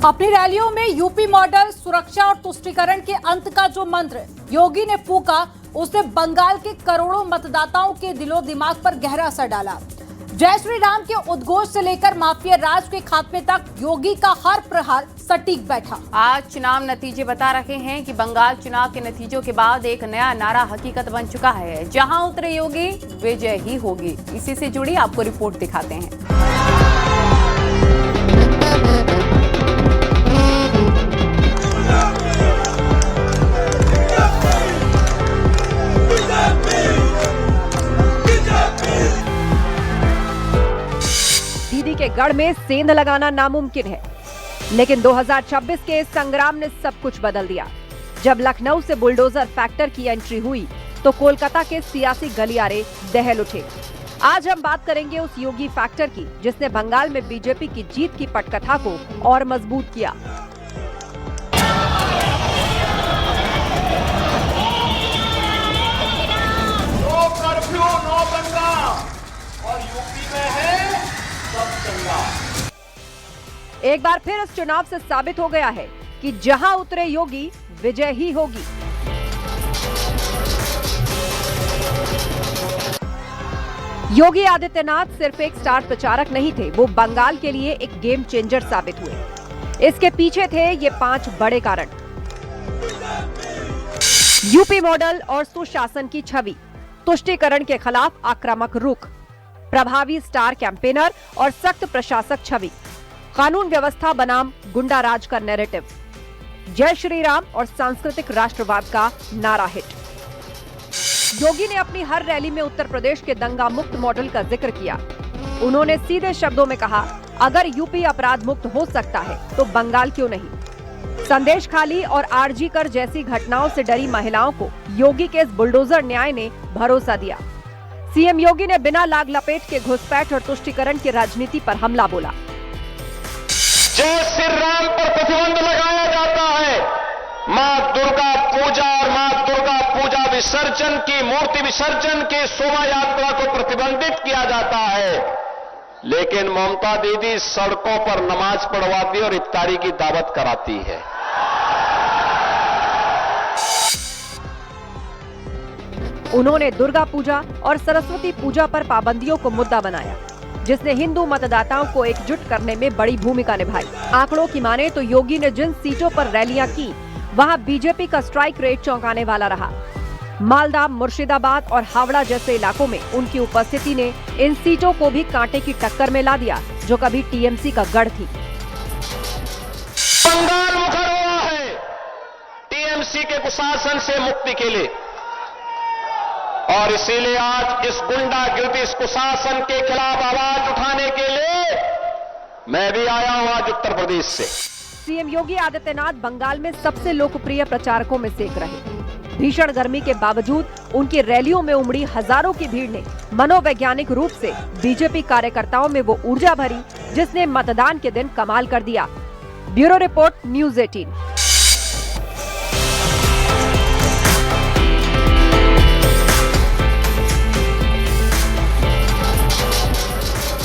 अपनी रैलियों में यूपी मॉडल, सुरक्षा और तुष्टीकरण के अंत का जो मंत्र योगी ने फूका, उसने बंगाल के करोड़ों मतदाताओं के दिलो दिमाग पर गहरा असर डाला। जय श्री राम के उद्घोष से लेकर माफिया राज के खात्मे तक योगी का हर प्रहार सटीक बैठा। आज चुनाव नतीजे बता रहे हैं कि बंगाल चुनाव के नतीजों के बाद एक नया नारा हकीकत बन चुका है। जहां उतरे योगी विजय ही होगी। इसी से जुड़ी आपको रिपोर्ट दिखाते हैं। दीदी के गढ़ में सेंध लगाना नामुमकिन है, लेकिन 2026 के इस संग्राम ने सब कुछ बदल दिया। जब लखनऊ से बुलडोजर फैक्टर की एंट्री हुई तो कोलकाता के सियासी गलियारे दहल उठे। आज हम बात करेंगे उस योगी फैक्टर की, जिसने बंगाल में बीजेपी की जीत की पटकथा को और मजबूत किया। नो कर्फ्यू, नो दंगा, और यूपी में है सब चंगा। एक बार फिर इस चुनाव से साबित हो गया है कि जहां उतरे योगी विजय ही होगी। योगी आदित्यनाथ सिर्फ एक स्टार प्रचारक नहीं थे, वो बंगाल के लिए एक गेम चेंजर साबित हुए। इसके पीछे थे ये 5 बड़े कारण। यूपी मॉडल और सुशासन की छवि, तुष्टीकरण के खिलाफ आक्रामक रुख, प्रभावी स्टार कैंपेनर और सख्त प्रशासक छवि, कानून व्यवस्था बनाम गुंडा राज का नैरेटिव, जय श्री राम और सांस्कृतिक राष्ट्रवाद का नारा हिट। योगी ने अपनी हर रैली में उत्तर प्रदेश के दंगा मुक्त मॉडल का जिक्र किया। उन्होंने सीधे शब्दों में कहा, अगर यूपी अपराध मुक्त हो सकता है तो बंगाल क्यों नहीं। संदेश खाली और आरजी कर जैसी घटनाओं से डरी महिलाओं को योगी के इस बुलडोजर न्याय ने भरोसा दिया। सीएम योगी ने बिना लाग लपेट के घुसपैठ और तुष्टीकरण की राजनीति पर हमला बोला। जय श्री राम पर प्रतिबंध लगाया जाता है। मां दुर्गा पूजा और मां दुर्गा पूजा विसर्जन की, मूर्ति विसर्जन की शोभा यात्रा को प्रतिबंधित किया जाता है, लेकिन ममता दीदी सड़कों पर नमाज पढ़वाती और इफ्तारी की दावत कराती है। उन्होंने दुर्गा पूजा और सरस्वती पूजा पर पाबंदियों को मुद्दा बनाया, जिसने हिंदू मतदाताओं को एकजुट करने में बड़ी भूमिका निभाई। आंकड़ों की माने तो योगी ने जिन सीटों पर रैलियां की, वहां बीजेपी का स्ट्राइक रेट चौंकाने वाला रहा। मालदा, मुर्शिदाबाद और हावड़ा जैसे इलाकों में उनकी उपस्थिति ने इन सीटों को भी कांटे की टक्कर में ला दिया, जो कभी टीएमसी का गढ़ थी। बंगाल मुखर हुआ है टीएमसी के कुशासन से मुक्ति के लिए, और इसीलिए आज इस गुंडागिर्दी, इस कुशासन के खिलाफ आवाज उठाने के लिए मैं भी आया हूं आज उत्तर प्रदेश से। सीएम योगी आदित्यनाथ बंगाल में सबसे लोकप्रिय प्रचारकों में से एक रहे। भीषण गर्मी के बावजूद उनकी रैलियों में उमड़ी हजारों की भीड़ ने मनोवैज्ञानिक रूप से बीजेपी कार्यकर्ताओं में वो ऊर्जा भरी, जिसने मतदान के दिन कमाल कर दिया। Bureau report, news 18।